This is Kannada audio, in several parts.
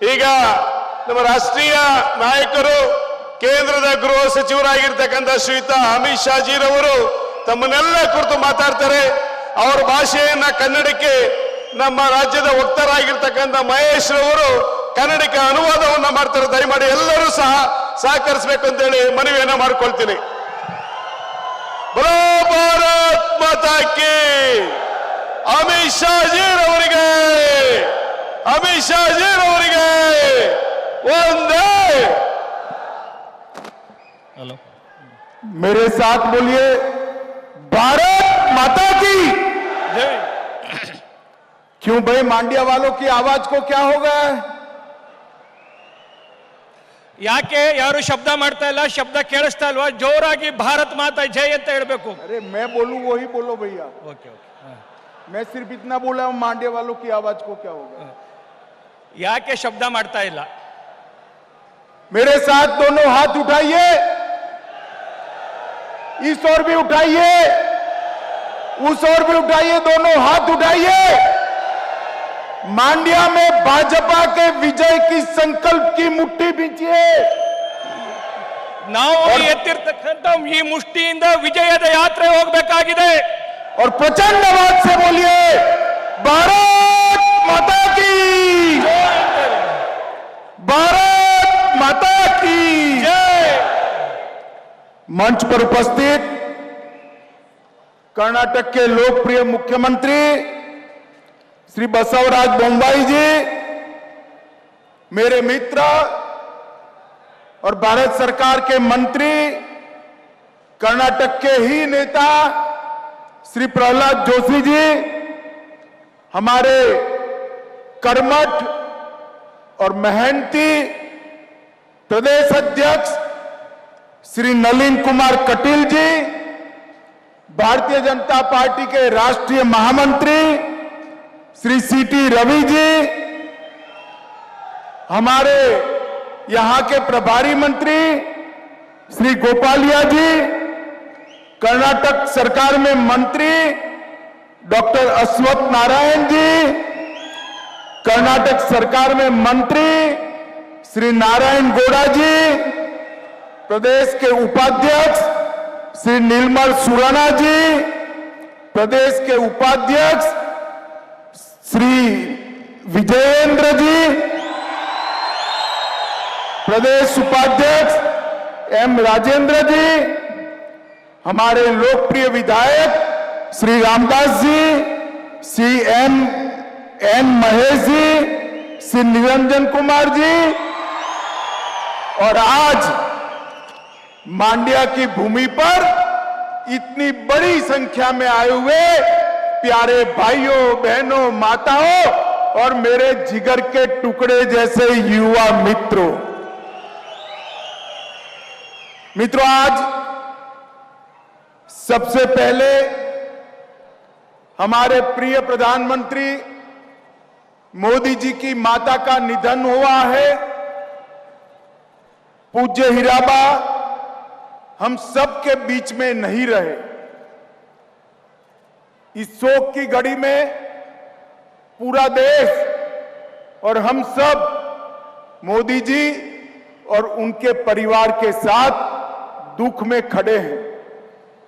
ಈಗ ನಮ್ಮ ರಾಷ್ಟ್ರೀಯ ನಾಯಕರು ಕೇಂದ್ರದ ಗೃಹ ಸಚಿವರಾಗಿರ್ತಕ್ಕಂಥ ಶ್ರೀಯುತ ಅಮಿತ್ ಶಾ ಜಿರವರು ತಮ್ಮನ್ನೆಲ್ಲ ಕುರಿತು ಮಾತಾಡ್ತಾರೆ. ಅವರ ಭಾಷೆಯನ್ನ ಕನ್ನಡಕ್ಕೆ ನಮ್ಮ ರಾಜ್ಯದ ವಕ್ತಾರರಾಗಿರ್ತಕ್ಕಂಥ ಮಹೇಶ್ ರವರು ಕನ್ನಡಕ್ಕೆ ಅನುವಾದವನ್ನ ಮಾಡ್ತಾರೆ. ದಯಮಾಡಿ ಎಲ್ಲರೂ ಸಹ ಸಹಕರಿಸಬೇಕು ಅಂತ ಹೇಳಿ ಮನವಿಯನ್ನ ಮಾಡಿಕೊಳ್ತೀನಿ. ಬಲೋ ಭಾರತ್ ಮಾತಾ ಕಿ. ಅಮಿತ್ ಶಾ ಜಿರವರಿಗೆ, ಅಮಿತ್ ಶಾ ಜಿರವರಿಗೆ ಒಂದೇ. हेलो, मेरे साथ बोलिए भारत माता की जय। क्यों भाई मांडिया वालों की आवाज को क्या हो गया है? ಯಾಕೆ ಯಾರು ಶಬ್ದ ಮಾಡ್ತಾ ಇಲ್ಲ? ಶಬ್ದ ಕೇಳಿಸ್ತಾ ಇಲ್ವಾ? ಜೋರಾಗಿ ಭಾರತ್ ಮಾತಾ ಜೈ ಅಂತ ಹೇಳಬೇಕು. अरे मैं बोलूं वही बोलो भैया. Okay okay. मैं सिर्फ इतना बोला हूं, मांडिया वालों की आवाज को क्या होगा? ಯಾಕೆ ಶಬ್ದ ಮಾಡ್ತಾ ಇಲ್ಲ? मेरे साथ दोनों हाथ उठाइए, इस ओर भी उठाइए, उस ओर भी उठाइए, दोनों हाथ उठाइए. मांडिया में भाजपा के विजय की संकल्प की मुट्ठी बींचिए. ನಾವು ಎತ್ತಿರ್ತಕ್ಕಂಥ ಈ ಮುಷ್ಟಿಯಿಂದ ವಿಜಯದ ಯಾತ್ರೆ ಹೋಗಬೇಕಾಗಿದೆ. और प्रचंड आवाज से बोलिए भारत माता की, भारत माता की ಜೈ. मंच पर उपस्थित कर्नाटक के लोकप्रिय मुख्यमंत्री श्री बसवराज बोम्बाई जी, मेरे मित्र और भारत सरकार के मंत्री, कर्नाटक के ही नेता श्री प्रहलाद जोशी जी, हमारे कर्मठ और मेहनती प्रदेश अध्यक्ष श्री नलिन कुमार कटील जी, भारतीय जनता पार्टी के राष्ट्रीय महामंत्री श्री सीटी रवि जी, हमारे यहां के प्रभारी मंत्री श्री गोपालिया जी, कर्नाटक सरकार में मंत्री डॉक्टर अश्वत्थ नारायण जी, कर्नाटक सरकार में मंत्री श्री नारायण गौड़ा जी, प्रदेश के उपाध्यक्ष श्री नीलमल सुराना जी, प्रदेश के उपाध्यक्ष श्री विजयेंद्र जी, प्रदेश उपाध्यक्ष एम राजेंद्र जी, हमारे लोकप्रिय विधायक श्री रामदास जी, श्री एन महेश जी, श्री निरंजन कुमार जी, और आज मांडिया की भूमि पर इतनी बड़ी संख्या में आए हुए प्यारे भाइयों बहनों माताओं और मेरे जिगर के टुकड़े जैसे युवा मित्रों, आज सबसे पहले हमारे प्रिय प्रधानमंत्री मोदी जी की माता का निधन हुआ है. पूज्य हीराबा हम सब के बीच में नहीं रहे. इस शोक की घड़ी में पूरा देश और हम सब मोदी जी और उनके परिवार के साथ दुख में खड़े हैं.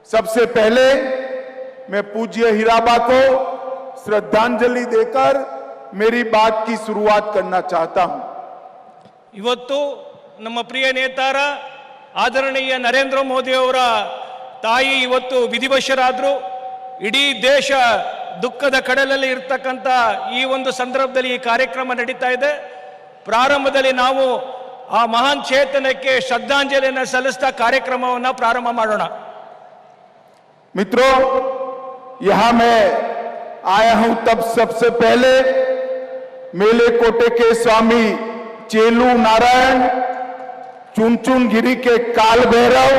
सबसे पहले मैं पूज्य हीराबा को श्रद्धांजलि देकर मेरी बात की शुरुआत करना चाहता हूं. ಇವತ್ತು ನಮ್ಮ ಪ್ರಿಯ ನೇತಾರ ಆದರಣೀಯ ನರೇಂದ್ರ ಮೋದಿ ಅವರ ತಾಯಿ ಇವತ್ತು ವಿಧಿವಶರಾದರು. ಇಡೀ ದೇಶ ದುಃಖದ ಕಡಲಲ್ಲಿ ಇರ್ತಕ್ಕಂಥ ಈ ಒಂದು ಸಂದರ್ಭದಲ್ಲಿ ಈ ಕಾರ್ಯಕ್ರಮ ನಡೀತಾ ಇದೆ. ಪ್ರಾರಂಭದಲ್ಲಿ ನಾವು ಆ ಮಹಾನ್ ಚೇತನಕ್ಕೆ ಶ್ರದ್ಧಾಂಜಲಿಯನ್ನು ಸಲ್ಲಿಸ್ತಾ ಕಾರ್ಯಕ್ರಮವನ್ನು ಪ್ರಾರಂಭ ಮಾಡೋಣ. मित्रों, यहां मैं आया हूं तब सबसे पहले मेले कोटे के स्वामी चेलू नारायण, चुनचुन गिरी के काल भैरव,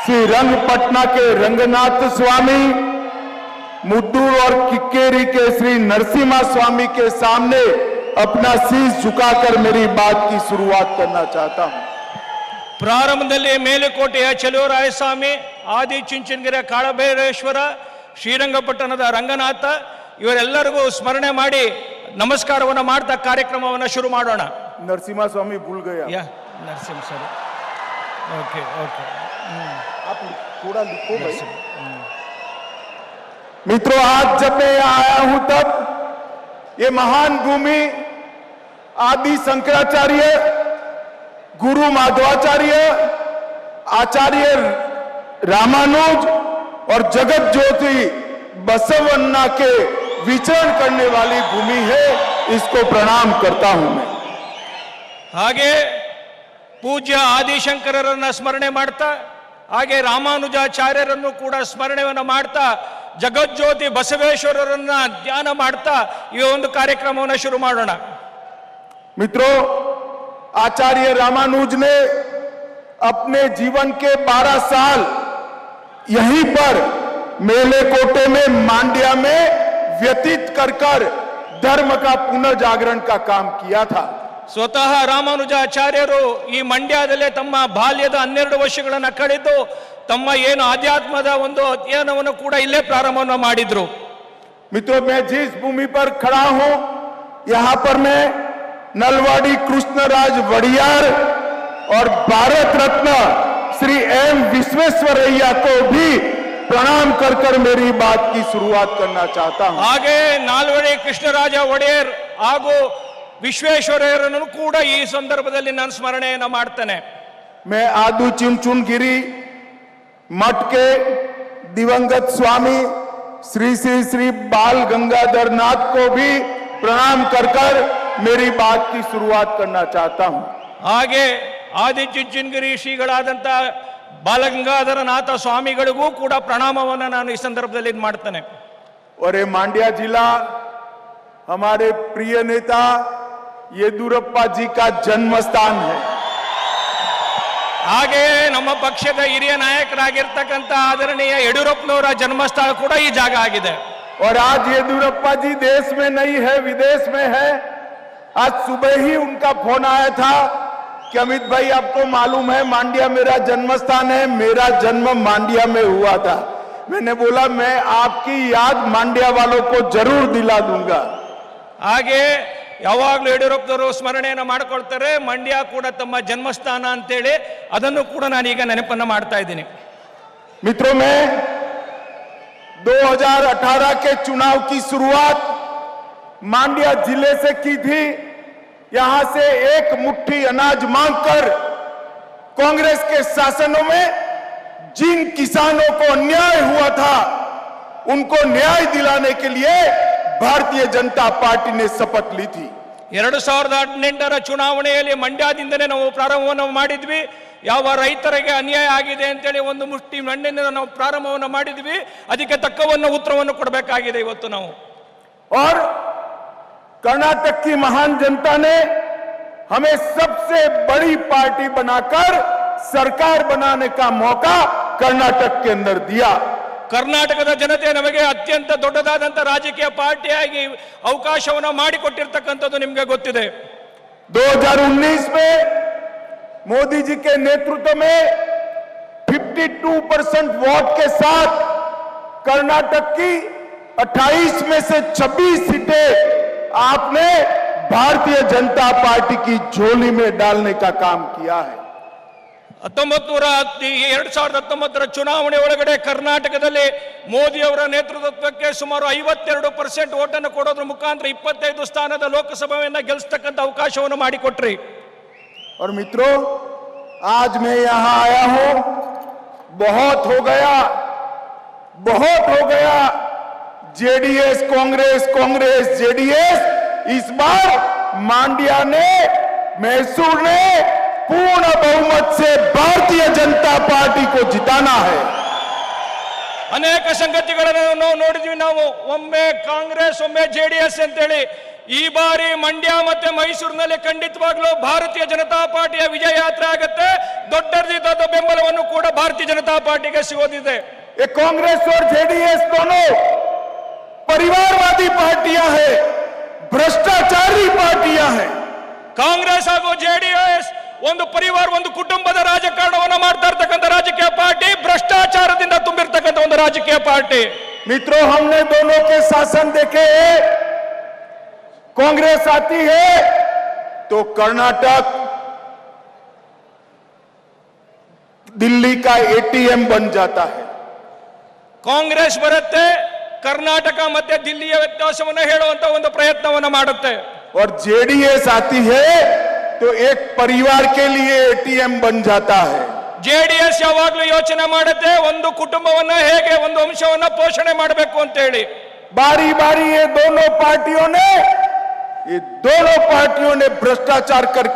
श्री रंगपटना के रंगनाथ स्वामी, मुद्दूर और किक्केरी के श्री नरसिम्हा स्वामी के सामने अपना शीश झुकाकर मेरी बात की शुरुआत करना चाहता हूं. ಪ್ರಾರಂಭದಲ್ಲಿ ಮೇಲುಕೋಟೆಯ ಚಲುವರಾಯ ಸ್ವಾಮಿ, ಆದಿ ಚುಂಚನಗಿರಿಯ ಕಾಳಭೈರೇಶ್ವರ, ಶ್ರೀರಂಗಪಟ್ಟಣದ ರಂಗನಾಥ ಇವರೆಲ್ಲರಿಗೂ ಸ್ಮರಣೆ ಮಾಡಿ ನಮಸ್ಕಾರವನ್ನು ಮಾಡ್ತಾ ಕಾರ್ಯಕ್ರಮವನ್ನು ಶುರು ಮಾಡೋಣ. नरसिम्हा स्वामी भूल गया. ಯಾ ನರಸಿಂಹ ಸರ್. Okay okay. आप थोड़ा लिखो भाई. मित्रों, आज जब मैं यहाँ आया हूं तब ये महान भूमि आदि शंकराचार्य, गुरु माधवाचार्य, आचार्य रामानुज और जगत ज्योति बसवन्ना के विचरण करने वाली भूमि है. इसको प्रणाम करता हूं मैं. ಹಾಗೆ ಪೂಜ್ಯ ಆದಿಶಂಕರರನ್ನ ಸ್ಮರಣೆ ಮಾಡ್ತಾ, ಹಾಗೆ ರಾಮಾನುಜಾಚಾರ್ಯರನ್ನು ಕೂಡ ಸ್ಮರಣೆಯನ್ನು ಮಾಡ್ತಾ, ಜಗಜ್ಯೋತಿ ಬಸವೇಶ್ವರರನ್ನ ಧ್ಯಾನ ಮಾಡ್ತಾ ಈ ಒಂದು ಕಾರ್ಯಕ್ರಮವನ್ನು ಶುರು ಮಾಡೋಣ. मित्रों, आचार्य रामानुज ने अपने जीवन के 12 साल यहीं पर मेलेकोटे में, मांड्या में व्यतीत कर धर्म का पुनर्जागरण का काम किया था. ಸ್ವತಃ ರಾಮಾನುಜಾಚಾರ್ಯರು ಈ ಮಂಡ್ಯದಲ್ಲೇ ತಮ್ಮ ಬಾಲ್ಯದ 12 ವರ್ಷಗಳನ್ನು ಕಳೆದು ತಮ್ಮ ಏನು ಆಧ್ಯಾತ್ಮದ ಒಂದು ಅಧ್ಯಯನವನ್ನು ಕೂಡ ಇಲ್ಲೇ ಪ್ರಾರಂಭವನ್ನು ಮಾಡಿದ್ರು. मित्रों, मैं जिस भूमि पर खड़ा हूं, यहां पर मैं नलवाड़ी कृष्णराज वड़ियार और भारत रत्न श्री एम विश्वेश्वरैया को भी प्रणाम कर मेरी बात की शुरुआत करना चाहता हूं. ಹಾಗೆ ನಾಲ್ವಡಿ ಕೃಷ್ಣರಾಜ ಒಡೆಯರ್ ಹಾಗೂ ವಿಶ್ವೇಶ್ವರಯ್ಯರನ್ನು ಕೂಡ ಈ ಸಂದರ್ಭದಲ್ಲಿ ನಾನು ಸ್ಮರಣೆಯನ್ನು ಮಾಡ್ತೇನೆ. मैं आदू चुनचुनगिरी मठ के दिवंगत स्वामी श्री श्री श्री बाल गंगाधर नाथ को भी प्रणाम कर मेरी बात की शुरुआत करना चाहता हूं. ಹಾಗೆ ಆದಿಚುಂಚನಗಿರಿ ಶ್ರೀಗಳಾದಂತ ಬಾಲಗಂಗಾಧರ ನಾಥ ಸ್ವಾಮಿಗಳಿಗೂ ಕೂಡ ಪ್ರಣಾಮವನ್ನು ನಾನು ಈ ಸಂದರ್ಭದಲ್ಲಿ ಮಾಡ್ತೇನೆ. और ये मांड्या जिला हमारे प्रिय नेता येदुरप्पा जी का जन्म स्थान है. ಹಾಗೆ ನಮ್ಮ ಪಕ್ಷದ ಹಿರಿಯ ನಾಯಕರಾಗಿರ್ತಕ್ಕಂಥ ಆದರಣೀಯ ಯಡಿಯೂರಪ್ಪನವರ ಜನ್ಮಸ್ಥಳ ಕೂಡ ಈ ಜಾಗ ಆಗಿದೆ. और आज येदुरप्पा जी देश में नहीं है, विदेश में है. आज सुबह ही उनका फोन आया था कि अमित भाई, आपको मालूम है मांड्या मेरा जन्म स्थान है, मेरा जन्म मांड्या में हुआ था. मैंने बोला मैं आपकी याद मांड्या वालों को जरूर दिला दूंगा. ಹಾಗೆ ಯಾವಾಗಲೂ ಯಡಿಯೂರಪ್ಪನವರು ಸ್ಮರಣೆಯನ್ನು ಮಾಡ್ಕೊಳ್ತಾರೆ, ಮಂಡ್ಯ ಕೂಡ ತಮ್ಮ ಜನ್ಮಸ್ಥಾನ ಅಂತೇಳಿ ಅದನ್ನು ಕೂಡ ನಾನೀಗ ನೆನಪನ್ನು ಮಾಡ್ತಾ ಇದ್ದೀನಿ. मित्रों, मैं 2018 के चुनाव की शुरुआत मांड्या जिले से की थी. यहां से एक मुट्ठी अनाज मांगकर कांग्रेस के शासनों में जिन किसानों को अन्याय हुआ था, उनको न्याय दिलाने के लिए भारतीय जनता पार्टी ने शपथ ली थी. 2018ರ ಚುನಾವಣೆಯಲ್ಲಿ ಮಂಡ್ಯದಿಂದನೇ ನಾವು ಪ್ರಾರಂಭವನ್ನು ಮಾಡಿದ್ವಿ. ಯಾವ ರೈತರಿಗೆ ಅನ್ಯಾಯ ಆಗಿದೆ ಅಂತೇಳಿ ಒಂದು ಮುಷ್ಟಿ ಮಣ್ಣಿನಿಂದ ನಾವು ಪ್ರಾರಂಭವನ್ನು ಮಾಡಿದ್ವಿ. ಅದಕ್ಕೆ ತಕ್ಕವನ್ನು ಉತ್ತರವನ್ನು ಕೊಡಬೇಕಾಗಿದೆ ಇವತ್ತು ನಾವು. और कर्नाटक की महान जनता ने हमें सबसे बड़ी पार्टी बनाकर सरकार बनाने का मौका कर्नाटक के अंदर दिया. ಕರ್ನಾಟಕದ ಜನತೆ ನಮಗೆ ಅತ್ಯಂತ ದೊಡ್ಡದಾದಂತ ರಾಜಕೀಯ ಪಾರ್ಟಿಯಾಗಿ ಅವಕಾಶವನ್ನು ಮಾಡಿಕೊಟ್ಟಿರ್ತಕ್ಕಂಥದ್ದು ನಿಮಗೆ ಗೊತ್ತಿದೆ. 2019 में मोदी जी के नेतृत्व में 52% वोट के साथ कर्नाटक की 28 में से 26 सीटें आपने भारतीय जनता पार्टी की झोली में डालने का काम किया है. 2019ರ ಚುನಾವಣೆ ಒಳಗಡೆ ಕರ್ನಾಟಕದಲ್ಲಿ ಮೋದಿ ಅವರ ನೇತೃತ್ವಕ್ಕೆ ಸುಮಾರು 52% ಓಟನ್ನು ಕೊಡೋದ್ರ ಮುಖಾಂತರ 25 ಸ್ಥಾನದ ಲೋಕಸಭೆಯನ್ನ ಗೆಲ್ಲಿಸತಕ್ಕಂತ ಅವಕಾಶವನ್ನು ಮಾಡಿಕೊಟ್ರಿ. और मित्रों, आज मैं यहां आया हूं, बहुत हो गया जेडीएस कांग्रेस, कांग्रेस जेडीएस. इस बार मांड्या ने, मैसूर ने पूर्ण बहुमत से भारतीय जनता पार्टी को जिताना है. ಅನೇಕ ಸಂಗತಿಗಳನ್ನು ನಾವು ನೋಡಿದ್ವಿ. ನಾವು ಒಮ್ಮೆ ಕಾಂಗ್ರೆಸ್, ಒಮ್ಮೆ ಜೆಡಿಎಸ್ ಅಂತೇಳಿ. ಈ ಬಾರಿ ಮಂಡ್ಯ ಮತ್ತೆ ಮೈಸೂರಿನಲ್ಲಿ ಖಂಡಿತವಾಗ್ಲೂ ಭಾರತೀಯ ಜನತಾ ಪಾರ್ಟಿಯ ವಿಜಯ ಯಾತ್ರೆ ಆಗುತ್ತೆ. ದೊಡ್ಡದಾದ ಬೆಂಬಲವನ್ನು ಕೂಡ ಭಾರತೀಯ ಜನತಾ ಪಾರ್ಟಿಗೆ ಸಿಗೋದಿದೆ. ये कांग्रेस और जेडीएस दोनों परिवारवादी पार्टियां हैं, भ्रष्टाचारी पार्टियां हैं. ಕಾಂಗ್ರೆಸ್ ಹಾಗೂ ಜೆಡಿಎಸ್ ಒಂದು ಪರಿವಾರ, ಒಂದು ಕುಟುಂಬದ ರಾಜಕಾರಣವನ್ನು ಮಾಡ್ತಾ ಇರ್ತಕ್ಕಂಥ ರಾಜಕೀಯ ಪಾರ್ಟಿ, ಭ್ರಷ್ಟಾಚಾರದಿಂದ ತುಂಬಿರ್ತಕ್ಕಂಥ ಒಂದು ರಾಜಕೀಯ ಪಾರ್ಟಿ. मित्रों, हमने दोनों के शासन देखे. कांग्रेस आती है तो कर्नाटक दिल्ली का एटीएम बन जाता है। ಕಾಂಗ್ರೆಸ್ ಬರುತ್ತೆ, ಕರ್ನಾಟಕ ಮತ್ತೆ ದಿಲ್ಲಿಯ ವ್ಯತ್ಯಾಸವನ್ನು ಹೇಳುವಂತ ಒಂದು ಪ್ರಯತ್ನವನ್ನು ಮಾಡುತ್ತೆ. और जेडीएस आती है तो एक परिवार के लिए एटीएम बन जाता है। ಜೆಡಿಎಸ್ ಯಾವಾಗಲೂ ಯೋಚನೆ ಮಾಡುತ್ತೆ ಒಂದು ಕುಟುಂಬವನ್ನ ಹೇಗೆ ಒಂದು ವಂಶವನ್ನ ಪೋಷಣೆ ಮಾಡಬೇಕು ಅಂತ ಹೇಳಿ। बारी बारी ये दोनों पार्टियों ने भ्रष्टाचार कर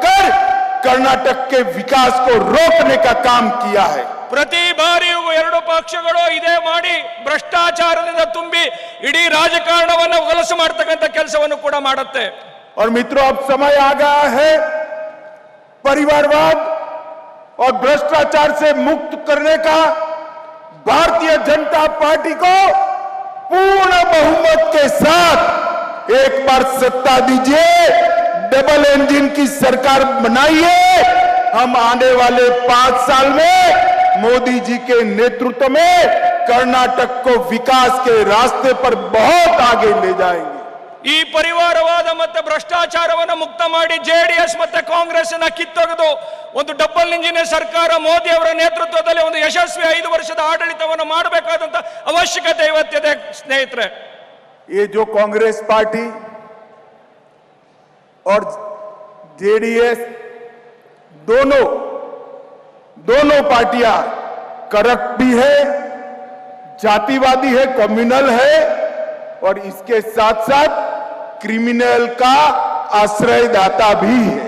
कर्नाटक के विकास को रोकने का काम किया है। ಪ್ರತಿ ಬಾರಿಯೂ ಎರಡು ಪಕ್ಷಗಳು ಇದೇ ಮಾಡಿ ಭ್ರಷ್ಟಾಚಾರದಿಂದ ತುಂಬಿ ಇಡೀ ರಾಜಕಾರಣವನ್ನು ಹೊಲಸು ಮಾಡತಕ್ಕಂತ ಕೆಲಸವನ್ನು ಕೂಡ ಮಾಡುತ್ತೆ। और मित्रों, अब समय आ गया है परिवारवाद और भ्रष्टाचार से मुक्त करने का। भारतीय जनता पार्टी को पूर्ण बहुमत के साथ एक बार सत्ता दीजिए, डबल इंजन की सरकार बनाइए। हम आने वाले 5 साल में मोदी जी के नेतृत्व में कर्नाटक को विकास के रास्ते पर बहुत आगे ले जाएंगे। ಈ ಪರಿವಾರವಾದ ಮತ್ತೆ ಭ್ರಷ್ಟಾಚಾರವನ್ನು ಮುಕ್ತ ಮಾಡಿ ಜೆಡಿಎಸ್ ಮತ್ತೆ ಕಾಂಗ್ರೆಸ್ ಅನ್ನು ಕಿತ್ತೊಗೆದು ಒಂದು ಡಬಲ್ ಇಂಜಿನ್ ಸರ್ಕಾರ ಮೋದಿ ಅವರ ನೇತೃತ್ವದಲ್ಲಿ ಒಂದು ಯಶಸ್ವಿ 5 ವರ್ಷದ ಆಡಳಿತವನ್ನು ಮಾಡಬೇಕಾದಂತ ಅವಶ್ಯಕತೆ ಇವತ್ತಿದೆ ಸ್ನೇಹಿತರೆ। ये जो कांग्रेस पार्टी और जेडीएस दोनों पार्टियां करप्ट भी है, जातिवादी है, कम्युनल है और इसके साथ साथ क्रिमिनल का आश्रयदाता भी है।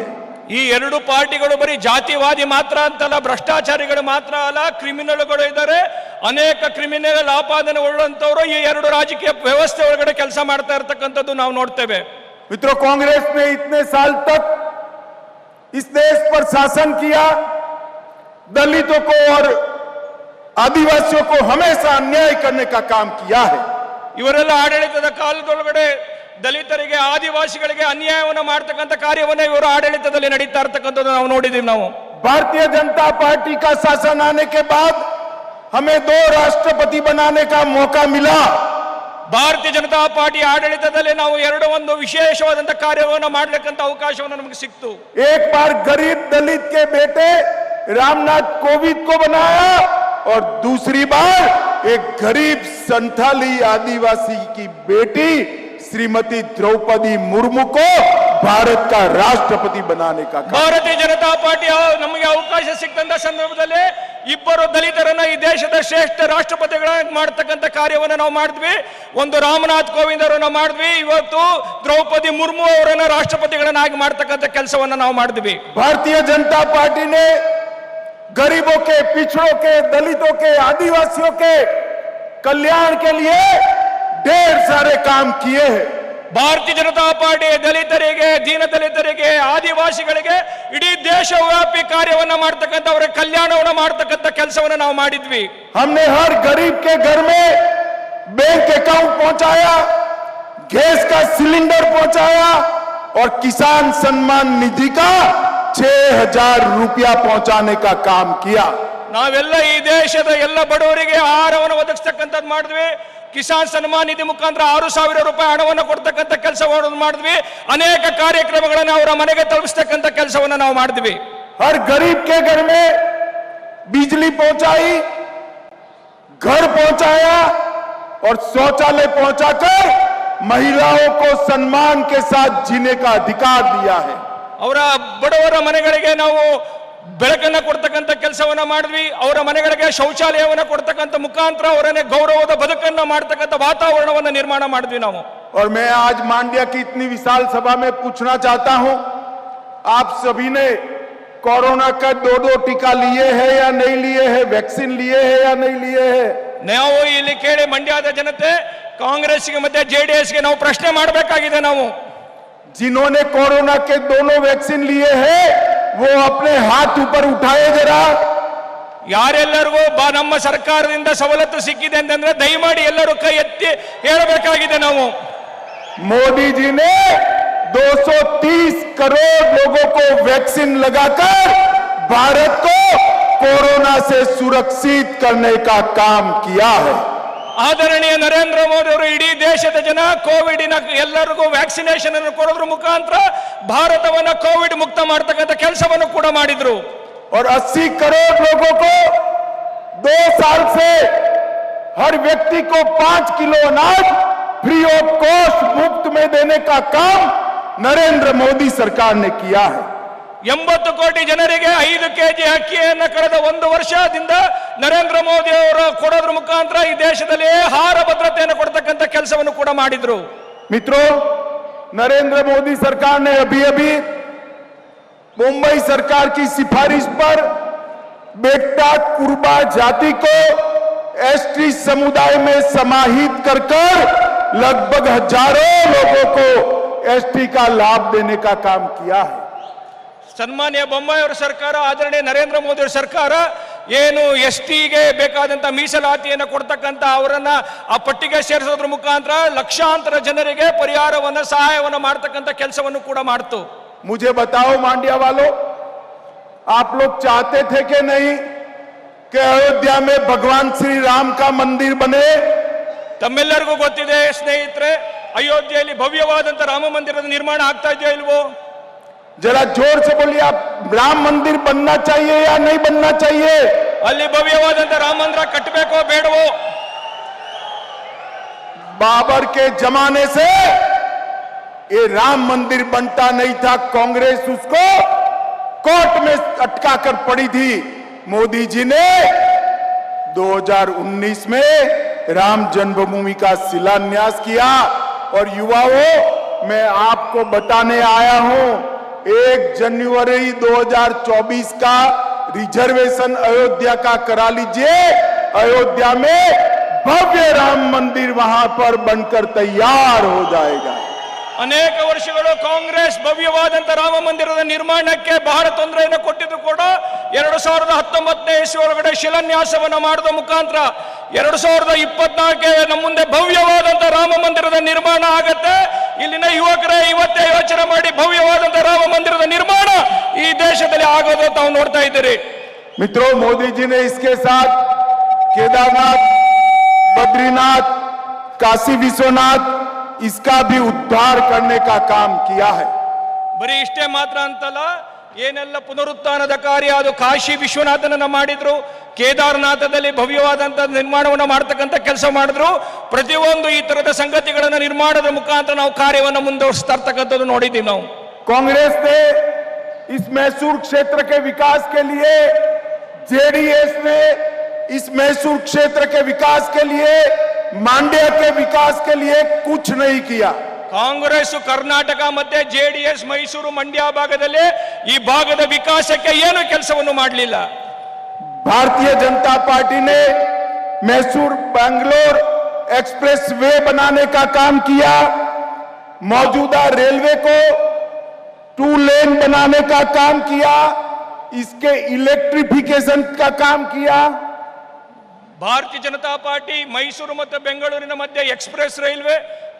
ಈ ಎರಡು ಪಾರ್ಟಿಗಳು ಬರೀ ಜಾತಿವಾದಿ ಮಾತ್ರ ಅಂತಲ್ಲ, ಭ್ರಷ್ಟಾಚಾರಿಗಳು ಮಾತ್ರ ಅಲ್ಲ, ಕ್ರಿಮಿನಲ್ಗಳು ಇದ್ದಾರೆ। ಅನೇಕ ಕ್ರಿಮಿನಲ್ ಆಪಾದನೆ ಉಳ್ಳಂತವರು ಈ ಎರಡು ರಾಜಕೀಯ ವ್ಯವಸ್ಥೆ ಒಳಗಡೆ ಕೆಲಸ ಮಾಡ್ತಾ ಇರತಕ್ಕಂಥದ್ದು ನಾವು ನೋಡ್ತೇವೆ। मित्रों, कांग्रेस ने इतने साल तक इस देश पर शासन किया, दलितों को और आदिवासियों को हमेशा अन्याय करने का काम किया है। ಇವರೆಲ್ಲ ಆಡಳಿತದ ಕಾಲದೊಳಗಡೆ ದಲಿತರಿಗೆ ಆದಿವಾಸಿಗಳಿಗೆ ಅನ್ಯಾಯವನ್ನು ಮಾಡತಕ್ಕಂತ ಕಾರ್ಯವನ್ನು ಇವರು ಆಡಳಿತದಲ್ಲಿ ನಡೀತಾ ಇರತಕ್ಕಂಥದ್ದು ನಾವು ನೋಡಿದೀವಿ। ನಾವು भारतीय जनता पार्टी का शासन आने के बाद हमें 2 राष्ट्रपति बनाने का मौका मिला। ಭಾರತೀಯ ಜನತಾ ಪಾರ್ಟಿ ಆಡಳಿತದಲ್ಲಿ ನಾವು ಒಂದು ವಿಶೇಷವಾದಂತ ಕಾರ್ಯವನ್ನು ಮಾಡಲಿಕ್ಕಂತ ಅವಕಾಶವನ್ನು ನಮಗೆ ಸಿಕ್ತು। एक बार गरीब दलित के बेटे रामनाथ कोविंद को बनाया और दूसरी बार एक गरीब संथाली आदिवासी की बेटी श्रीमती द्रौपदी मुर्मू को भारत का राष्ट्रपति बनाने का काम। ಭಾರತೀಯ ಜನತಾ ಪಾರ್ಟಿ ನಮಗೆ ಅವಕಾಶ ಸಿಕ್ಕಂತ ಸಂದರ್ಭದಲ್ಲಿ ಇಬ್ಬರು ದಲಿತರನ್ನ ಈ ದೇಶದ ಶ್ರೇಷ್ಠ ರಾಷ್ಟ್ರಪತಿಗಳಾಗಿ ಮಾಡತಕ್ಕಂತ ಕಾರ್ಯವನ್ನು ನಾವು ಮಾಡಿದ್ವಿ। ಒಂದು ರಾಮನಾಥ್ ಕೋವಿಂದ್ ಅವರನ್ನ ಮಾಡಿದ್ವಿ, ಇವತ್ತು द्रौपदी मुर्मू ಅವರನ್ನ ರಾಷ್ಟ್ರಪತಿಗಳನ್ನಾಗಿ ಮಾಡತಕ್ಕಂತ ಕೆಲಸವನ್ನು ನಾವು ಮಾಡಿದ್ವಿ। भारतीय जनता पार्टी ने गरीबों के, पिछड़ों के, दलितों के, आदिवासियों के कल्याण के लिए ढेर सारे काम किए हैं। ಭಾರತೀಯ ಜನತಾ ಪಾರ್ಟಿ ದಲಿತರಿಗೆ, ದೀನ ದಲಿತರಿಗೆ, ಆದಿವಾಸಿಗಳಿಗೆ ಇಡೀ ದೇಶವ್ಯಾಪಿ ಕಾರ್ಯವನ್ನ ಮಾಡತಕ್ಕಂತ ಅವರ ಕಲ್ಯಾಣವನ್ನ ಮಾಡತಕ್ಕಂತ ಕೆಲಸವನ್ನ ನಾವು ಮಾಡಿದ್ವಿ। हमने हर गरीब के घर में बैंक अकाउंट पहुंचाया, गैस का सिलेंडर पहुंचाया और किसान सम्मान निधि का 6000 रुपया पहुंचाने का काम किया। ನಾವೆಲ್ಲ ಈ ದೇಶದ ಎಲ್ಲ ಬಡವರಿಗೆ ಆಹಾರವನ್ನು ಒದಗಿಸತಕ್ಕಂಥದ್ದು ಮಾಡಿದ್ವಿ। ಕಿಸಾನ್ ಸನ್ಮಾನ್ ನಿಧಿ ಮುಖಾಂತರ 6000 ರೂಪಾಯಿ ಹಣವನ್ನು ಕೊಡ್ತಕ್ಕಂಥ ಕೆಲಸವನ್ನು ಮಾಡಿದ್ವಿ। ಅನೇಕ ಕಾರ್ಯಕ್ರಮಗಳನ್ನು ಅವರ ಮನೆಗೆ ತಲುಪಿಸತಕ್ಕಂಥ ಕೆಲಸವನ್ನು ನಾವು ಮಾಡಿದ್ವಿ। हर गरीब के घर में बिजली पहुंचाई, घर पहुंचाया और शौचालय पहुंचाकर महिलाओं को सम्मान के साथ जीने का अधिकार दिया है। ಅವರ ಬಡವರ ಮನೆಗಳಿಗೆ ನಾವು ಬೆಳಕನ್ನು ಕೊಡ್ತಕ್ಕಂಥ ಕೆಲಸವನ್ನ ಮಾಡಿದ್ವಿ। ಅವರ ಮನೆಗಳಿಗೆ ಶೌಚಾಲಯವನ್ನು ಕೊಡ್ತಕ್ಕಂಥ ಮುಖಾಂತರ ಅವರನ್ನೇ ಗೌರವದ ಬದುಕನ್ನು ಮಾಡತಕ್ಕಂಥ ವಾತಾವರಣವನ್ನು ನಿರ್ಮಾಣ ಮಾಡಿದ್ವಿ ನಾವು। और मैं आज मांड्या की इतनी विशाल सभा में पूछना चाहता हूं, आप सभी ने कोरोना का 2 टीका लिए हैं या नहीं लिए हैं, वैक्सीन लिए हैं या नहीं लिए हैं? ನಾವು ಇಲ್ಲಿ ಕೇಳಿ ಮಂಡ್ಯದ ಜನತೆ, ಕಾಂಗ್ರೆಸ್ಗೆ ಮತ್ತೆ ಜೆಡಿಎಸ್ಗೆ ನಾವು ಪ್ರಶ್ನೆ ಮಾಡಬೇಕಾಗಿದೆ। ನಾವು जिन्होंने कोरोना के 2 वैक्सीन लिए हैं वो अपने हाथ ऊपर उठाए जरा। ಯಾರೆಲ್ಲರಿಗೂ ನಮ್ಮ ಸರ್ಕಾರದಿಂದ ಸವಲತ್ತು ಸಿಕ್ಕಿದೆ ಅಂತಂದ್ರೆ ದಯಮಾಡಿ ಎಲ್ಲರೂ ಕೈ ಎತ್ತಿ ಹೇಳಬೇಕಾಗಿದೆ ನಾವು। मोदी जी ने 230 करोड़ लोगों को वैक्सीन लगाकर भारत को कोरोना से सुरक्षित करने का काम किया है। ಆದರಣೀಯ ನರೇಂದ್ರ ಮೋದಿ ಅವರು ಇಡೀ ದೇಶದ ಜನ ಕೋವಿಡ್ ಎಲ್ಲರಿಗೂ ವ್ಯಾಕ್ಸಿನೇಷನ್ ಅನ್ನು ಕೊಡೋದ್ರ ಮುಖಾಂತರ ಭಾರತವನ್ನ ಕೋವಿಡ್ ಮುಕ್ತ ಮಾಡತಕ್ಕಂಥ ಕೆಲಸವನ್ನು ಕೂಡ ಮಾಡಿದ್ರು. और 80 करोड़ लोगों को 2 साल से हर व्यक्ति को 5 किलो अनाज फ्री ऑफ कॉस्ट मुफ्त में देने का काम नरेंद्र मोदी सरकार ने किया है. 80 ಕೋಟಿ ಜನರಿಗೆ 5 ಕೆಜಿ ಅಕ್ಕಿಯನ್ನು ಕಳೆದ 1 ವರ್ಷದಿಂದ ನರೇಂದ್ರ ಮೋದಿ ಅವರು ಕೊಡೋದ್ರ ಮುಖಾಂತರ ಈ ದೇಶದಲ್ಲಿ ಆಹಾರ ಭದ್ರತೆಯನ್ನು ಕೊಡ್ತಕ್ಕಂಥ ಕೆಲಸವನ್ನು ಕೂಡ ಮಾಡಿದ್ರು. मित्रों, नरेंद्र मोदी सरकार ने अभी मुंबई सरकार की सिफारिश पर बेटा कुर्बा जाति को एसटी समुदाय में समाहित कर लगभग हजारों लोगों को एसटी का लाभ देने का काम किया है. ಸನ್ಮಾನ್ಯ ಬೊಮ್ಮಾಯಿ ಅವರ ಸರ್ಕಾರ, ಆದರಣೀಯ ನರೇಂದ್ರ ಮೋದಿ ಅವರ ಸರ್ಕಾರ ಏನು ಎಸ್ಟಿಗೆ ಬೇಕಾದಂತ ಮೀಸಲಾತಿಯನ್ನು ಕೊಡ್ತಕ್ಕಂಥ ಅವರನ್ನ ಆ ಪಟ್ಟಿಗೆ ಸೇರಿಸೋದ್ರ ಮುಖಾಂತರ ಲಕ್ಷಾಂತರ ಜನರಿಗೆ ಪರಿಹಾರವನ್ನ ಸಹಾಯವನ್ನ ಮಾಡತಕ್ಕಂಥ ಕೆಲಸವನ್ನು ಕೂಡ ಮಾಡ್ತು. मुझे बताओ मांड्या वालों, आप लोग चाहते थे कि नहीं कि अयोध्या में भगवान श्री राम का मंदिर बने? ತಮ್ಮೆಲ್ಲರಿಗೂ ಗೊತ್ತಿದೆ ಸ್ನೇಹಿತರೆ, ಅಯೋಧ್ಯೆಯಲ್ಲಿ ಭವ್ಯವಾದಂತ ರಾಮ ಮಂದಿರದ ನಿರ್ಮಾಣ ಆಗ್ತಾ ಇದೆಯೋ ಇಲ್ವೋ? जरा जोर से बोलिए, आप राम मंदिर बनना चाहिए या नहीं बनना चाहिए? ಅಲ್ಲಿ ಭವ್ಯವಾದಂತ ರಾಮ ಮಂದಿರ ಕಟ್ಟಬೇಕೋ ಬೇಡವೋ? बाबर के जमाने से ये राम मंदिर बनता नहीं था. कांग्रेस उसको कोर्ट में अटका कर पड़ी थी. मोदी जी ने 2019 में राम जन्मभूमि का शिलान्यास किया. और युवाओं, मैं आपको बताने आया हूं, 1 जनवरी 2024 का रिजर्वेशन अयोध्या का करा लीजिए. अयोध्या में भव्य राम मंदिर वहां पर बनकर तैयार हो जाएगा. ಅನೇಕ ವರ್ಷಗಳು ಕಾಂಗ್ರೆಸ್ ಭವ್ಯವಾದಂತ ರಾಮ ಮಂದಿರದ ನಿರ್ಮಾಣಕ್ಕೆ ಬಹಳ ತೊಂದರೆಯನ್ನು ಕೊಟ್ಟಿದ್ರು ಕೂಡ 2019ನೇ ಇಸ್ವಿ ಒಳಗಡೆ ಶಿಲಾನ್ಯಾಸವನ್ನ ಮಾಡುವ ಮುಖಾಂತರ 2024ಕ್ಕೆ ನಮ್ಮ ಮುಂದೆ ಭವ್ಯವಾದಂತ ರಾಮ ಮಂದಿರದ ನಿರ್ಮಾಣ ಆಗತ್ತೆ. ಇಲ್ಲಿನ ಯುವಕರೇ ಇವತ್ತೇ ಯೋಚನೆ ಮಾಡಿ, ಭವ್ಯವಾದಂತ ರಾಮ ಮಂದಿರದ ನಿರ್ಮಾಣ ಈ ದೇಶದಲ್ಲಿ ಆಗೋದು ತಾವು ನೋಡ್ತಾ ಇದ್ದೀರಿ. मित्रों, मोदी जी ने इसके साथ केदारनाथ, बद्रीनाथ, काशी विश्वनाथ, इसका भी उद्धार करने का काम किया है. ಬರೀ ಇಷ್ಟೇ ಮಾತ್ರ ಅಂತಲ್ಲ, ಏನೆಲ್ಲ ಪುನರುತ್ಥಾನದ ಕಾರ್ಯ ಅದು ಕಾಶಿ ವಿಶ್ವನಾಥನನ್ನ ಮಾಡಿದ್ರು, ಕೇದಾರನಾಥದಲ್ಲಿ ಭವ್ಯವಾದಂತ ನಿರ್ಮಾಣವನ್ನು ಮಾಡತಕ್ಕಂಥ ಕೆಲಸ ಮಾಡಿದ್ರು. ಪ್ರತಿಯೊಂದು ಈ ತರದ ಸಂಗತಿಗಳನ್ನ ನಿರ್ಮಾಣದ ಮುಖಾಂತರ ನಾವು ಕಾರ್ಯವನ್ನು ಮುಂದುವರಿಸ್ತಾ ಇರ್ತಕ್ಕಂಥದ್ದು ನೋಡಿದ್ದೀವಿ ನಾವು. कांग्रेस ने इस मैसूर क्षेत्र के विकास के लिए, जेडीएस ने इस मैसूर क्षेत्र के विकास के लिए, मांड्या के विकास के लिए कुछ नहीं किया. ಕಾಂಗ್ರೆಸ್ ಕರ್ನಾಟಕ ಮತ್ತೆ ಜೆಡಿಎಸ್ ಮೈಸೂರು ಮಂಡ್ಯ ಭಾಗದಲ್ಲಿ ಈ ಭಾಗದ ವಿಕಾಸಕ್ಕೆ ಏನು ಕೆಲಸವನ್ನು ಮಾಡಲಿಲ್ಲ. भारतीय जनता पार्टी ने मैसूर बैंगलोर एक्सप्रेस वे बनाने का काम किया. मौजूदा रेलवे को 2 लेन बनाने का काम किया. इसके इलेक्ट्रिफिकेशन का काम किया. ಭಾರತೀಯ ಜನತಾ ಪಾರ್ಟಿ ಮೈಸೂರು ಮತ್ತು ಬೆಂಗಳೂರಿನ ಮಧ್ಯೆ ಎಕ್ಸ್ಪ್ರೆಸ್ ರೈಲ್ವೆ,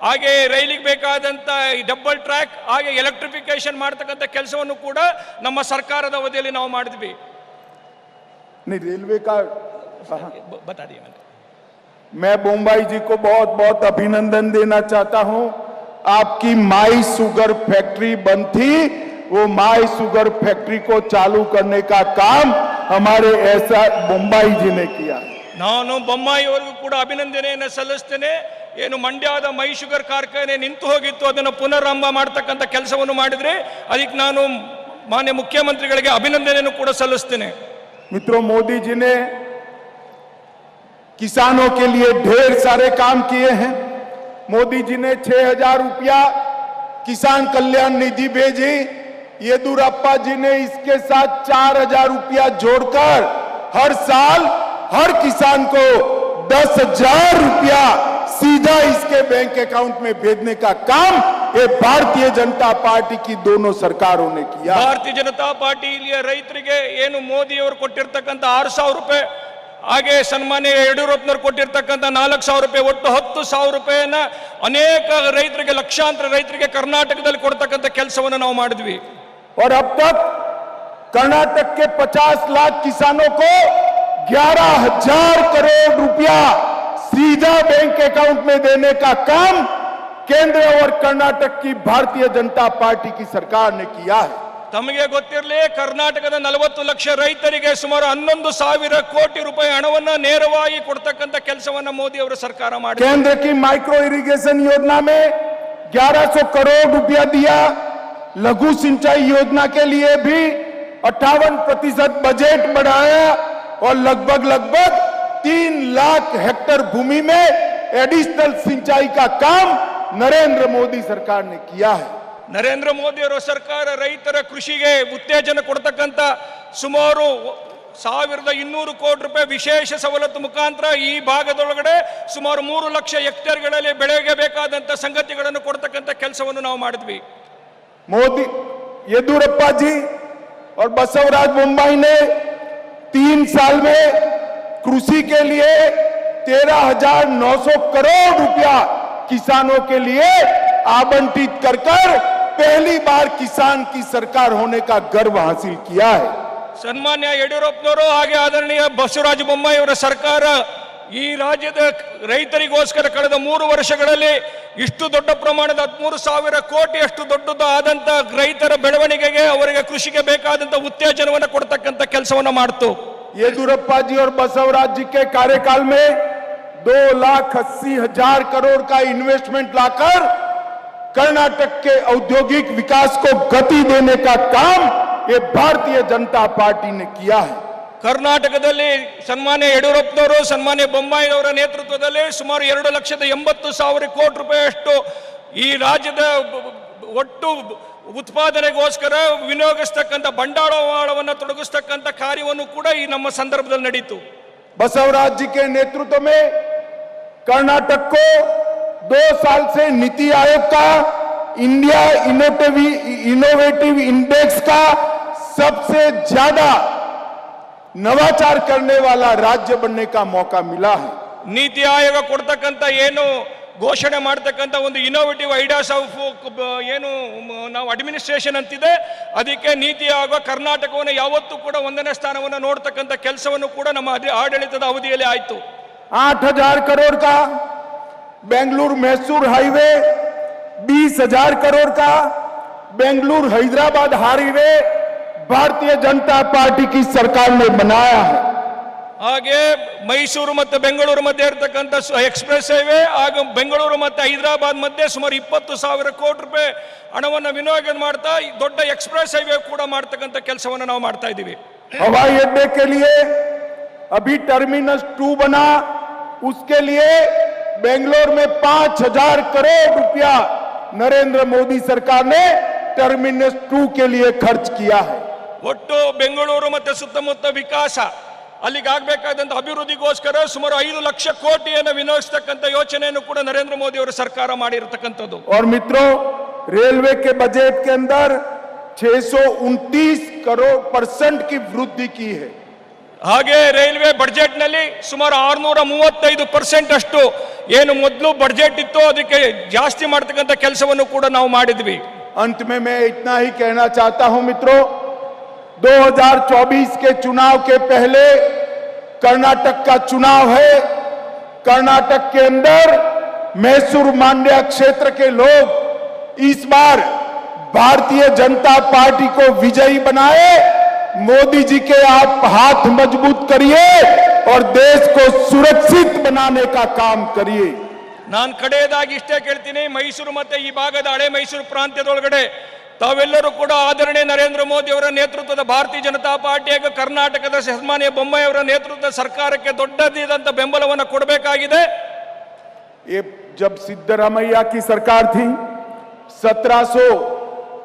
ಹಾಗೆ ರೈಲಿಗೆ ಬೇಕಾದಂತ ಡಬಲ್ ಟ್ರ್ಯಾಕ್, ಹಾಗೆ ಎಲೆಕ್ಟ್ರಿಫಿಕೇಶನ್ ಮಾಡತಕ್ಕಂಥ ಕೆಲಸವನ್ನು ಕೂಡ ನಮ್ಮ ಸರ್ಕಾರದ ಅವಧಿಯಲ್ಲಿ ನಾವು ಮಾಡಿದ್ವಿ. नहीं, रेलवे का बता दिए मैंने. मैं बोम्बाई जी को बहुत बहुत अभिनंदन देना चाहता हूं. आपकी माई शुगर फैक्ट्री बंद थी, वो माई शुगर फैक्ट्री को चालू करने का काम हमारे ऐसा बोम्बाई जी ने किया. ನಾನು ಬೊಮ್ಮಾಯಿ ಅವರಿಗೂ ಕೂಡ ಅಭಿನಂದನೆಯನ್ನು ಸಲ್ಲಿಸ್ತೇನೆ. ಏನು ಮಂಡ್ಯದ ಮೈ ಶುಗರ್ ಕಾರ್ಖಾನೆ ನಿಂತು ಹೋಗಿತ್ತು, ಅದನ್ನು ಪುನರಾರಂಭ ಮಾಡತಕ್ಕಂಥ ಕೆಲಸವನ್ನು ಮಾಡಿದ್ರೆ ಅದಕ್ಕೆ ನಾನು ಮಾನ್ಯ ಮುಖ್ಯಮಂತ್ರಿಗಳಿಗೆ ಅಭಿನಂದನೆಯನ್ನು ಕೂಡ ಸಲ್ಲಿಸ್ತೇನೆ. मित्रों, मोदी जी ने किसानों के लिए ढेर सारे काम किए हैं. मोदी जी ने 6000 रुपया किसान कल्याण निधि भेजी. येदुरप्पा जी ने इसके साथ 4000 रुपया जोड़कर हर साल हर किसान को 10,000 रुपया सीधा इसके बैंक अकाउंट में भेजने का काम ये भारतीय जनता पार्टी की दोनों सरकारों ने किया. ಭಾರತೀಯ ಜನತಾ ಪಾರ್ಟಿ ಇಲ್ಲಿಯ ರೈತರಿಗೆ ಏನು ಮೋದಿ ಅವರು ಕೊಟ್ಟಿರ್ತಕ್ಕಂಥ 6,000 ರೂಪಾಯಿ, ಹಾಗೆ ಸನ್ಮಾನ್ಯ ಯಡಿಯೂರಪ್ಪನವರು ಕೊಟ್ಟಿರ್ತಕ್ಕಂಥ 4,000 ರೂಪಾಯಿ, ಒಟ್ಟು 10,000 ರೂಪಾಯಿಯನ್ನ ಅನೇಕ ರೈತರಿಗೆ, ಲಕ್ಷಾಂತರ ರೈತರಿಗೆ ಕರ್ನಾಟಕದಲ್ಲಿ ಕೊಡ್ತಕ್ಕಂಥ ಕೆಲಸವನ್ನು ನಾವು ಮಾಡಿದ್ವಿ. और अब तक कर्नाटक के 50 लाख किसानों को 11,000 करोड़ रुपया सीधा बैंक अकाउंट में देने का काम केंद्र और कर्नाटक की भारतीय जनता पार्टी की सरकार ने किया है। ತಮಗೆ ಗೊತ್ತಿರಲಿ, ಕರ್ನಾಟಕದ 40 ಲಕ್ಷ ರೈತರಿಗೆ ಸುಮಾರು 11,000 ಕೋಟಿ ರೂಪಾಯಿ ಹಣವನ್ನ ನೇರವಾಗಿ ಕೊಡ್ತಕ್ಕಂತ ಕೆಲಸವನ್ನ ಮೋದಿ ಅವರ ಸರ್ಕಾರ ಮಾಡಿದೆ। केंद्र की माइक्रो इरिगेशन योजना में 1100 करोड़ रुपया दिया। लघु सिंचाई योजना के लिए भी 58% बजट बढ़ाया और लगभग 3 लाख हेक्टेयर भूमि में एडिशनल सिंचाई का काम नरेंद्र मोदी सरकार ने किया है। ನರೇಂದ್ರ ಮೋದಿ ಅವರ ಸರ್ಕಾರ ರೈತರ ಕೃಷಿಗೆ ಉತ್ತೇಜನ ಕೊಡ್ತಕ್ಕಂತ ಸುಮಾರು 1,200 ಕೋಟಿ ರೂಪಾಯಿ ವಿಶೇಷ ಸವಲತ್ತು ಮುಖಾಂತರ ಈ ಭಾಗದೊಳಗಡೆ ಸುಮಾರು 3 ಲಕ್ಷ ಹೆಕ್ಟೇರ್ಗಳಲ್ಲಿ ಬೆಳೆಗೆ ಬೇಕಾದಂತ ಸಂಗತಿಗಳನ್ನು ಕೊಡ್ತಕ್ಕಂತ ಕೆಲಸವನ್ನು ನಾವು ಮಾಡಿದ್ವಿ। मोदी येदियुरप्पा जी और बसवराज बोम्माई ने 3 साल में कृषि के लिए 13,900 करोड़ रुपया किसानों के लिए आवंटित कर पहली बार किसान की सरकार होने का गर्व हासिल किया है। ಸನ್ಮಾನ್ಯ ಯಡಿಯೂರಪ್ಪನವರು ಹಾಗೆ ಆದರಣೀಯ ಬಸವರಾಜ ಬೊಮ್ಮಾಯಿ ಅವರ ಸರ್ಕಾರ ಈ ರಾಜ್ಯದ ರೈತರಿಗೋಸ್ಕರ ಕಳೆದ 3 ವರ್ಷಗಳಲ್ಲಿ ಇಷ್ಟು ದೊಡ್ಡ ಪ್ರಮಾಣದ 13,000 ಕೋಟಿ ಅಷ್ಟು ದೊಡ್ಡದು ಆದಂತ ರೈತರ ಬೆಳವಣಿಗೆಗೆ ಅವರಿಗೆ ಕೃಷಿಗೆ ಬೇಕಾದಂತ ಉತ್ತೇಜನವನ್ನು ಕೊಡ್ತಕ್ಕಂತ ಕೆಲಸವನ್ನ ಮಾಡ್ತು। येदियुरप्पा जी और बसवराज जी के कार्यकाल में 2,80,000 करोड़ का इन्वेस्टमेंट लाकर कर्नाटक के औद्योगिक विकास को गति देने का काम ये भारतीय जनता पार्टी ने किया है। ಕರ್ನಾಟಕದಲ್ಲಿ ಸನ್ಮಾನ್ಯ ಯಡಿಯೂರಪ್ಪನವರು ಸನ್ಮಾನ್ಯ ಬೊಮ್ಮಾಯಿ ಅವರ ನೇತೃತ್ವದಲ್ಲಿ ಸುಮಾರು 2,80,000 ಕೋಟಿ ರೂಪಾಯಿಯಷ್ಟು ಈ ರಾಜ್ಯದ ಒಟ್ಟು ಉತ್ಪಾದನೆಗೋಸ್ಕರ ವಿನಿಯೋಗಿಸ್ತಕ್ಕಂಥ ಬಂಡವಾಳವನ್ನು ತೊಡಗಿಸ್ತಕ್ಕಂಥ ಕಾರ್ಯವನ್ನು ಕೂಡ ಈ ನಮ್ಮ ಸಂದರ್ಭದಲ್ಲಿ ನಡೆಯಿತು। बसवराज जी के नेतृत्व में कर्नाटक को 2 साल से नीति आयोग का इंडिया इनोवेटिव इंडेक्स का सबसे ज्यादा नवाचार करने वाला राज्य बनने का मौका मिला है। ನೀತಿ ಆಯೋಗ ಕೊಡ್ತಕ್ಕಂಥ ಏನು ಘೋಷಣೆ ಮಾಡತಕ್ಕಂಥ ಒಂದು ಇನೋವೇಟಿವ್ ಐಡಿಯಾಸ್ ಆಫ್ ಏನು ನಾವು ಅಡ್ಮಿನಿಸ್ಟ್ರೇಷನ್ ಅಂತಿದೆ, ಅದಕ್ಕೆ ನೀತಿ ಆಯೋಗ ಕರ್ನಾಟಕವನ್ನು ಯಾವತ್ತೂ ಕೂಡ 1ನೇ ಸ್ಥಾನವನ್ನು ನೋಡ್ತಕ್ಕಂಥ ಕೆಲಸವನ್ನು ಕೂಡ ನಮ್ಮ ಆಡಳಿತದ ಅವಧಿಯಲ್ಲಿ ಆಯಿತು। 8,000 करोड़ का बेंगलुरु मैसूर हाईवे, 20,000 करोड़ का बेंगलुरु हैदराबाद हाईवे भारतीय जनता पार्टी की सरकार ने बनाया है। ಹಾಗೆ ಮೈಸೂರು ಮತ್ತು ಬೆಂಗಳೂರು ಮಧ್ಯೆ ಇರತಕ್ಕಂಥ ಎಕ್ಸ್ಪ್ರೆಸ್ ಹೈವೇ ಹಾಗೂ ಬೆಂಗಳೂರು ಮತ್ತು ಹೈದರಾಬಾದ್ ಮಧ್ಯೆ ಸುಮಾರು 20,000 ಕೋಟಿ ರೂಪಾಯಿ ಹಣವನ್ನು ವಿನಿಯೋಗ ಮಾಡ್ತಾ ದೊಡ್ಡ ಎಕ್ಸ್ಪ್ರೆಸ್ ಹೈವೇ ಕೂಡ ಮಾಡ್ತಕ್ಕಂಥ ಕೆಲಸವನ್ನು ನಾವು ಮಾಡ್ತಾ ಇದ್ದೀವಿ। हवाई अड्डे के लिए अभी टर्मिनस 2 बना, उसके लिए बेंगलोर में 5,000 करोड़ रुपया नरेंद्र मोदी सरकार ने टर्मिनस 2 के लिए खर्च किया है। ಒಟ್ಟು ಬೆಂಗಳೂರು ಮತ್ತು ಸುತ್ತಮುತ್ತ ವಿಕಾಸ ಅಲ್ಲಿಗೆ ಆಗಬೇಕಾದಂತ ಅಭಿವೃದ್ಧಿಗೋಸ್ಕರ ಸುಮಾರು 5 ಲಕ್ಷ ಕೋಟಿಯನ್ನು ವಿನಿಯೋಗಿಸತಕ್ಕಂತ ಯೋಚನೆಯನ್ನು ಕೂಡ ನರೇಂದ್ರ ಮೋದಿ ಅವರ ಸರ್ಕಾರ ಮಾಡಿರತಕ್ಕಂಥದ್ದು। और मित्रों, रेलवे के बजट के अंदर 629 करोड़% की वृद्धि की है। ಹಾಗೆ ರೈಲ್ವೆ ಬಜೆಟ್ ನಲ್ಲಿ ಸುಮಾರು 635% ಅಷ್ಟು ಏನು ಮೊದಲು ಬಜೆಟ್ ಇತ್ತು ಅದಕ್ಕೆ ಜಾಸ್ತಿ ಮಾಡತಕ್ಕಂತ ಕೆಲಸವನ್ನು ಕೂಡ ನಾವು ಮಾಡಿದ್ವಿ। अंत में मैं इतना ही कहना चाहता हूं मित्रों, 2024 के चुनाव के पहले कर्नाटक का चुनाव है। कर्नाटक के अंदर मैसूर मांड्या क्षेत्र के लोग इस बार भारतीय जनता पार्टी को विजयी बनाए। मोदी जी के आप हाथ मजबूत करिए और देश को सुरक्षित बनाने का काम करिए। ನಾನು ಕಡೆಯದಾಗಿ ಇಷ್ಟೇ ಕೇಳ್ತೀನಿ, ಮೈಸೂರು ಮತ್ತೆ ಈ ಭಾಗದ ಹಳೆ ಮೈಸೂರು ಪ್ರಾಂತ್ಯದೊಳಗಡೆ ತಾವೆಲ್ಲರೂ ಕೂಡ ಆದರಣೀಯ ನರೇಂದ್ರ ಮೋದಿ ಅವರ ನೇತೃತ್ವದ ಭಾರತೀಯ ಜನತಾ ಪಾರ್ಟಿಯಾಗ ಕರ್ನಾಟಕದ ಸನ್ಮಾನ್ಯ ಬೊಮ್ಮಾಯಿ ಅವರ ನೇತೃತ್ವದ ಸರ್ಕಾರಕ್ಕೆ ದೊಡ್ಡದಾದಂತ ಬೆಂಬಲವನ್ನು ಕೊಡಬೇಕಾಗಿದೆ। ये जब सिद्धरामैया की सरकार थी, 1700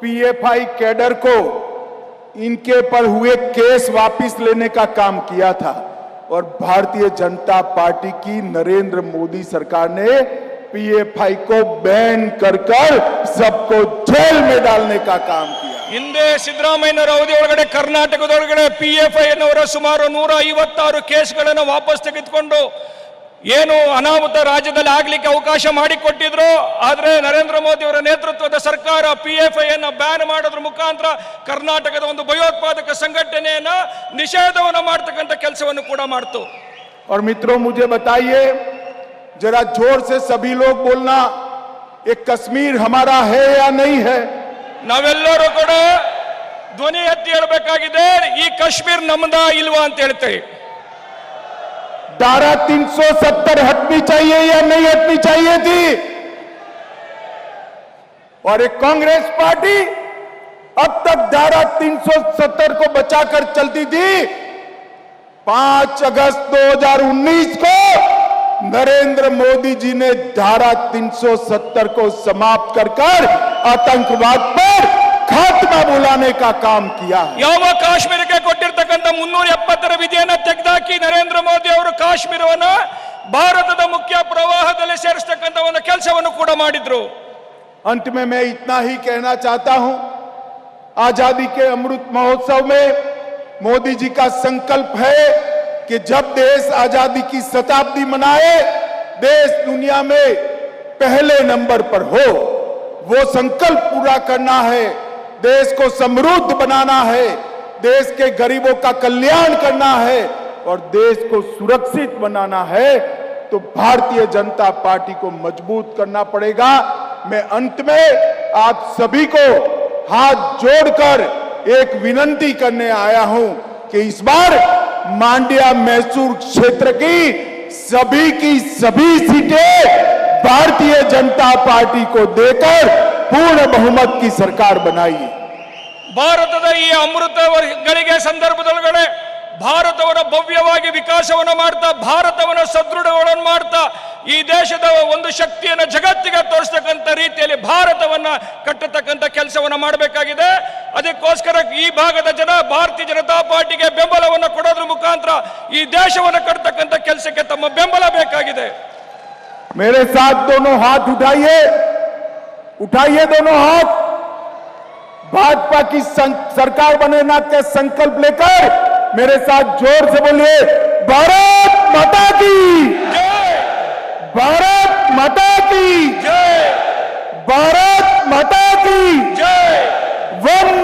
पीएफआई कैडर को इनके पर हुए केस वापस लेने का काम किया था और भारतीय जनता पार्टी की नरेंद्र मोदी सरकार ने पीएफआई को बैन कर सबको जेल में डालने का काम किया। ಹಿಂದೆ ಸಿದ್ದರಾಮಯ್ಯನವರ ಅವಧಿಯೊಳಗಡೆ ಕರ್ನಾಟಕದೊಳಗಡೆ PFI ಅನ್ನೋರ ಸುಮಾರು 156 ಕೇಸ್ಗಳನ್ನು ವಾಪಸ್ ತೆಗೆದುಕೊಂಡು ಏನು ಅನಾಹುತ ರಾಜ್ಯದಲ್ಲಿ ಆಗ್ಲಿಕ್ಕೆ ಅವಕಾಶ ಮಾಡಿಕೊಟ್ಟಿದ್ರು, ಆದ್ರೆ ನರೇಂದ್ರ ಮೋದಿ ಅವರ ನೇತೃತ್ವದ ಸರ್ಕಾರ PFI ಅನ್ನು ಬ್ಯಾನ್ ಮಾಡೋದ್ರ ಮುಖಾಂತರ ಕರ್ನಾಟಕದ ಒಂದು ಭಯೋತ್ಪಾದಕ ಸಂಘಟನೆಯನ್ನ ನಿಷೇಧವನ್ನು ಮಾಡತಕ್ಕಂತ ಕೆಲಸವನ್ನು ಕೂಡ ಮಾಡ್ತು। और मित्रों, मुझे बताइए जरा जोर से सभी लोग बोलना, ये कश्मीर हमारा है या नहीं है? ನಾವೆಲ್ಲರೂ ಕೂಡ ಧ್ವನಿ ಎತ್ತಿ ಹೇಳಬೇಕಾಗಿದೆ, ಈ ಕಾಶ್ಮೀರ ನಮ್ಮದ ಇಲ್ವಾ ಅಂತ ಹೇಳ್ತೇವೆ. धारा 370 हटनी चाहिए या नहीं हटनी चाहिए थी? और एक कांग्रेस पार्टी अब तक धारा 370 को बचाकर चलती थी। 5 अगस्त 2019 को नरेंद्र मोदी जी ने धारा 370 को समाप्त कर आतंकवाद पर खात्मा बुलाने का काम किया है। ಯಾವ ಕಾಶ್ಮೀರಕ್ಕೆ ಕೊಟ್ಟಿರ್ತಕ್ಕಂಥ 370ರ ವಿಧಿಯನ್ನ ತೆಗೆದಾಕಿ ನರೇಂದ್ರ ಮೋದಿ ಅವರು ಕಾಶ್ಮೀರವನ್ನ ಭಾರತದ ಮುಖ್ಯ ಪ್ರವಾಹದಲ್ಲಿ ಸೇರಿಸತಕ್ಕಂಥ ಒಂದು ಕೆಲಸವನ್ನು ಕೂಡ ಮಾಡಿದ್ರು. अंत में मैं इतना ही कहना चाहता हूं, आजादी के अमृत महोत्सव में मोदी जी का संकल्प है कि जब देश आजादी की शताब्दी मनाए, देश दुनिया में पहले नंबर पर हो। वो संकल्प पूरा करना है, देश को समृद्ध बनाना है, देश के गरीबों का कल्याण करना है और देश को सुरक्षित बनाना है, तो भारतीय जनता पार्टी को मजबूत करना पड़ेगा। मैं अंत में आप सभी को हाथ जोड़कर एक विनती करने आया हूं कि इस बार मांड्या मैसूर क्षेत्र की सभी सीटें भारतीय जनता पार्टी को देकर पूर्ण बहुमत की सरकार बनाइए। ಭಾರತದ ಈ ಅಮೃತ ಗಳಿಗೆ ಸಂದರ್ಭದೊಳಗಡೆ ಭಾರತವನ್ನ ಭವ್ಯವಾಗಿ ವಿಕಾಸವನ್ನು ಮಾಡ್ತಾ, ಭಾರತವನ್ನ ಸದೃಢವನ್ನು ಮಾಡ್ತಾ, ಈ ದೇಶದ ಒಂದು ಶಕ್ತಿಯನ್ನು ಜಗತ್ತಿಗೆ ತೋರಿಸತಕ್ಕಂಥ ರೀತಿಯಲ್ಲಿ ಭಾರತವನ್ನ ಕಟ್ಟತಕ್ಕಂಥ ಕೆಲಸವನ್ನ ಮಾಡಬೇಕಾಗಿದೆ. ಅದಕ್ಕೋಸ್ಕರ ಈ ಭಾಗದ ಜನ ಭಾರತೀಯ ಜನತಾ ಪಾರ್ಟಿಗೆ ಬೆಂಬಲವನ್ನು ಕೊಡೋದ್ರ ಮುಖಾಂತರ ಈ ದೇಶವನ್ನು ಕಟ್ಟತಕ್ಕಂಥ ಕೆಲಸಕ್ಕೆ ತಮ್ಮ ಬೆಂಬಲ ಬೇಕಾಗಿದೆ. मेरे साथ दोनों हाथ उठाइए दोनों हाथ। भाजपा की सरकार बनने के संकल्प लेकर मेरे साथ जोर से बोलिए, भारत माता की जय, भारत माता की जय, भारत माता की जय, वंदे